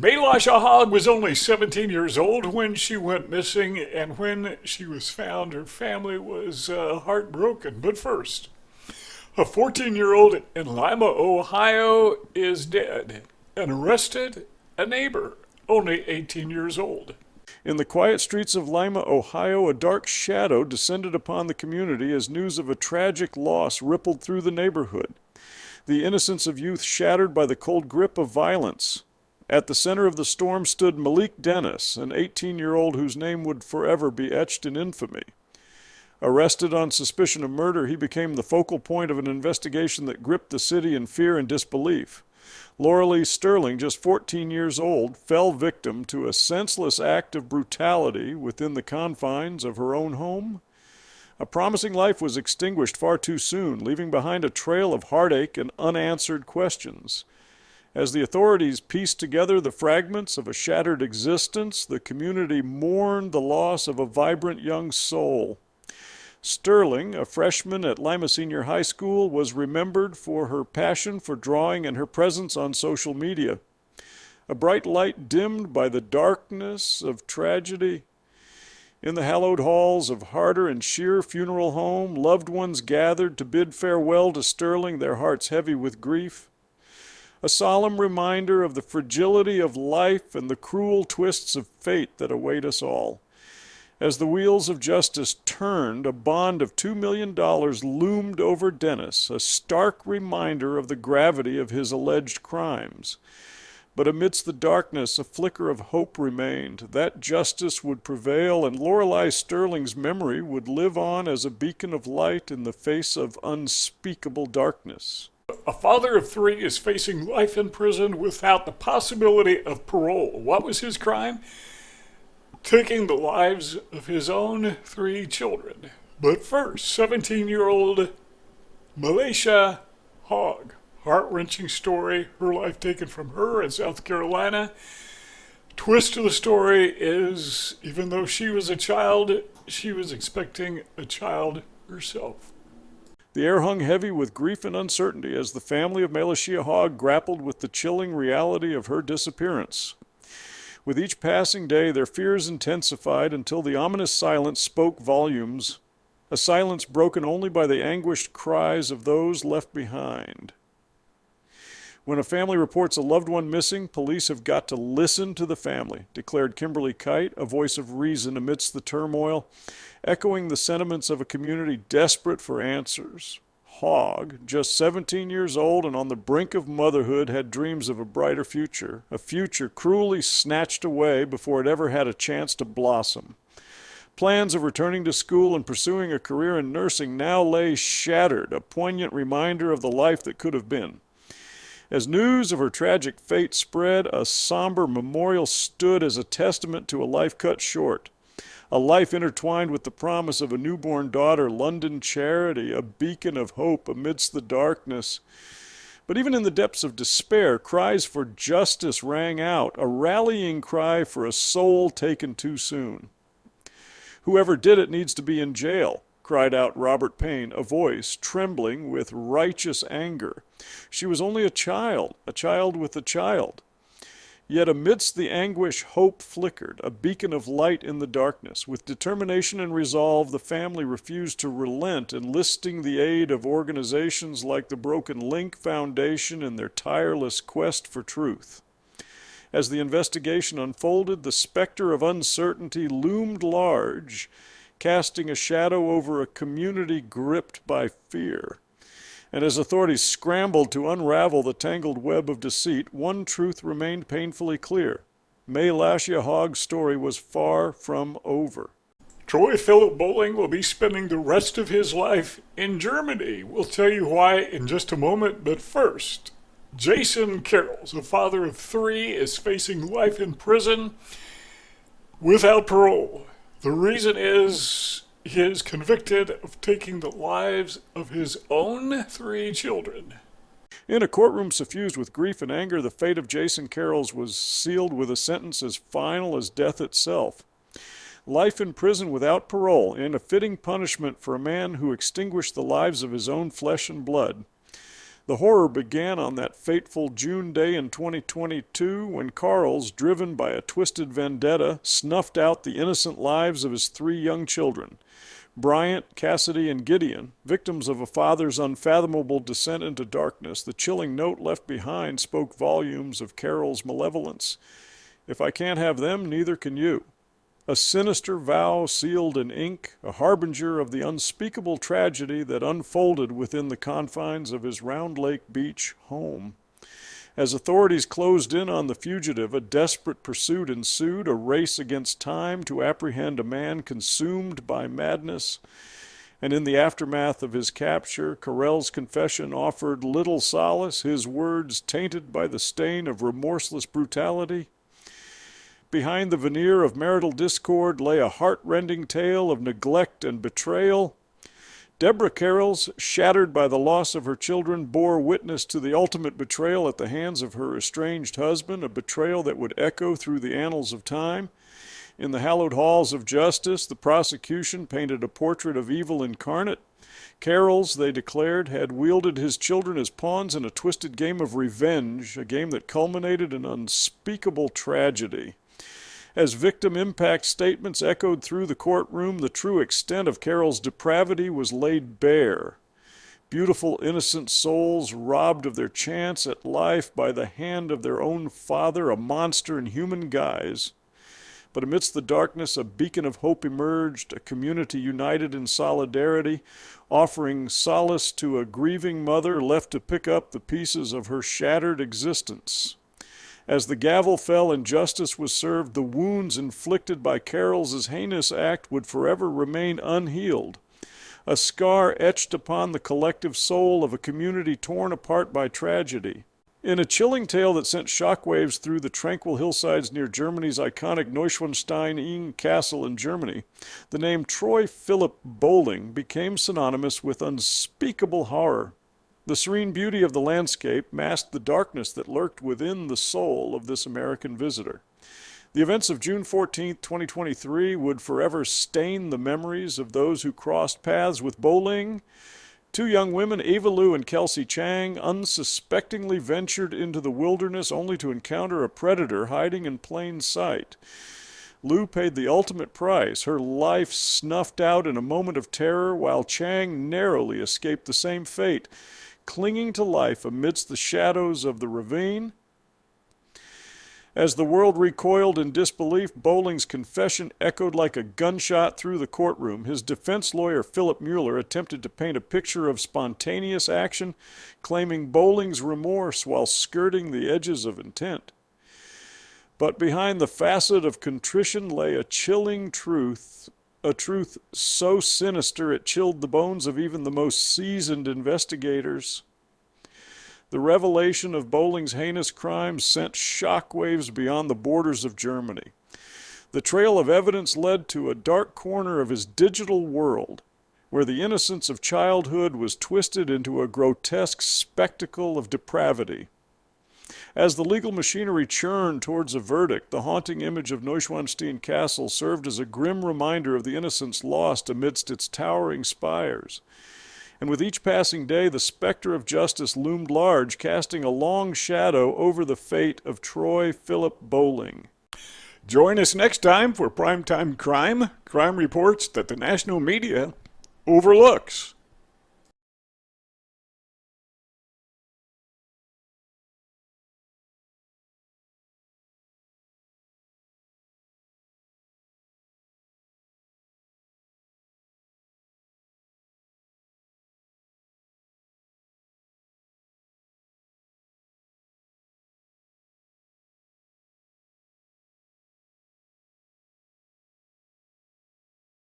Maylashia Hogg was only 17 years old when she went missing, and when she was found, her family was heartbroken. But first, a 14-year-old in Lima, Ohio, is dead and arrested a neighbor, only 18 years old. In the quiet streets of Lima, Ohio, a dark shadow descended upon the community as news of a tragic loss rippled through the neighborhood. The innocence of youth shattered by the cold grip of violence. At the center of the storm stood Malik Dennis, an 18-year-old whose name would forever be etched in infamy. Arrested on suspicion of murder, he became the focal point of an investigation that gripped the city in fear and disbelief. Lauralye Sterling, just 14 years old, fell victim to a senseless act of brutality within the confines of her own home. A promising life was extinguished far too soon, leaving behind a trail of heartache and unanswered questions. As the authorities pieced together the fragments of a shattered existence, the community mourned the loss of a vibrant young soul. Sterling, a freshman at Lima Senior High School, was remembered for her passion for drawing and her presence on social media. A bright light dimmed by the darkness of tragedy. In the hallowed halls of Harder and Shear Funeral Home, loved ones gathered to bid farewell to Sterling, their hearts heavy with grief. A solemn reminder of the fragility of life and the cruel twists of fate that await us all. As the wheels of justice turned, a bond of $2 million loomed over Dennis, a stark reminder of the gravity of his alleged crimes. But amidst the darkness, a flicker of hope remained. That justice would prevail, and Lauralye Sterling's memory would live on as a beacon of light in the face of unspeakable darkness. A father of three is facing life in prison without the possibility of parole. What was his crime? Taking the lives of his own three children. But first, 17-year-old Maylashia Hogg. Heart-wrenching story, her life taken from her in South Carolina. Twist of the story is, even though she was a child, she was expecting a child herself. The air hung heavy with grief and uncertainty as the family of Maylashia Hogg grappled with the chilling reality of her disappearance. With each passing day, their fears intensified until the ominous silence spoke volumes, a silence broken only by the anguished cries of those left behind. When a family reports a loved one missing, police have got to listen to the family, declared Kimberly Kite, a voice of reason amidst the turmoil, echoing the sentiments of a community desperate for answers. Hogg, just 17 years old and on the brink of motherhood, had dreams of a brighter future, a future cruelly snatched away before it ever had a chance to blossom. Plans of returning to school and pursuing a career in nursing now lay shattered, a poignant reminder of the life that could have been. As news of her tragic fate spread, a somber memorial stood as a testament to a life cut short. A life intertwined with the promise of a newborn daughter, London Charity, a beacon of hope amidst the darkness. But even in the depths of despair, cries for justice rang out, a rallying cry for a soul taken too soon. "Whoever did it needs to be in jail," cried out Robert Payne, a voice trembling with righteous anger. She was only a child with a child. Yet amidst the anguish, hope flickered, a beacon of light in the darkness. With determination and resolve, the family refused to relent, enlisting the aid of organizations like the Broken Link Foundation in their tireless quest for truth. As the investigation unfolded, the specter of uncertainty loomed large, casting a shadow over a community gripped by fear. And as authorities scrambled to unravel the tangled web of deceit, one truth remained painfully clear. Maylashia Hogg's story was far from over. Troy Phillip Bohling will be spending the rest of his life in Germany. We'll tell you why in just a moment, but first, Jason Carrols, a father of three, is facing life in prison without parole. The reason is he is convicted of taking the lives of his own three children. In a courtroom suffused with grief and anger, the fate of Jason Carrols was sealed with a sentence as final as death itself. Life in prison without parole, and a fitting punishment for a man who extinguished the lives of his own flesh and blood. The horror began on that fateful June day in 2022 when Carls, driven by a twisted vendetta, snuffed out the innocent lives of his 3 young children, Bryant, Cassidy, and Gideon, victims of a father's unfathomable descent into darkness. The chilling note left behind spoke volumes of Carrols' malevolence. If I can't have them, neither can you. A sinister vow sealed in ink, a harbinger of the unspeakable tragedy that unfolded within the confines of his Round Lake Beach home. As authorities closed in on the fugitive, a desperate pursuit ensued, a race against time to apprehend a man consumed by madness. And in the aftermath of his capture, Karels' confession offered little solace, his words tainted by the stain of remorseless brutality. Behind the veneer of marital discord lay a heart-rending tale of neglect and betrayal. Deborah Carrols, shattered by the loss of her children, bore witness to the ultimate betrayal at the hands of her estranged husband, a betrayal that would echo through the annals of time. In the hallowed halls of justice, the prosecution painted a portrait of evil incarnate. Carrols, they declared, had wielded his children as pawns in a twisted game of revenge, a game that culminated in unspeakable tragedy. As victim impact statements echoed through the courtroom, the true extent of Carrols' depravity was laid bare. Beautiful, innocent souls robbed of their chance at life by the hand of their own father, a monster in human guise. But amidst the darkness, a beacon of hope emerged, a community united in solidarity, offering solace to a grieving mother left to pick up the pieces of her shattered existence. As the gavel fell and justice was served, the wounds inflicted by Carrols' heinous act would forever remain unhealed, a scar etched upon the collective soul of a community torn apart by tragedy. In a chilling tale that sent shockwaves through the tranquil hillsides near Germany's iconic Neuschwanstein Castle in Germany, the name Troy Phillip Bohling became synonymous with unspeakable horror. The serene beauty of the landscape masked the darkness that lurked within the soul of this American visitor. The events of June 14, 2023 would forever stain the memories of those who crossed paths with Bohling. 2 young women, Ava Lou and Kelsey Chang, unsuspectingly ventured into the wilderness only to encounter a predator hiding in plain sight. Lou paid the ultimate price, her life snuffed out in a moment of terror, while Chang narrowly escaped the same fate, clinging to life amidst the shadows of the ravine. As the world recoiled in disbelief, Bohling's confession echoed like a gunshot through the courtroom. His defense lawyer, Philip Mueller, attempted to paint a picture of spontaneous action, claiming Bohling's remorse while skirting the edges of intent. But behind the facet of contrition lay a chilling truth, a truth so sinister it chilled the bones of even the most seasoned investigators. The revelation of Bohling's heinous crimes sent shockwaves beyond the borders of Germany. The trail of evidence led to a dark corner of his digital world, where the innocence of childhood was twisted into a grotesque spectacle of depravity. As the legal machinery churned towards a verdict, the haunting image of Neuschwanstein Castle served as a grim reminder of the innocence lost amidst its towering spires. And with each passing day, the specter of justice loomed large, casting a long shadow over the fate of Troy Phillip Bohling. Join us next time for Primetime Crime reports that the national media overlooks.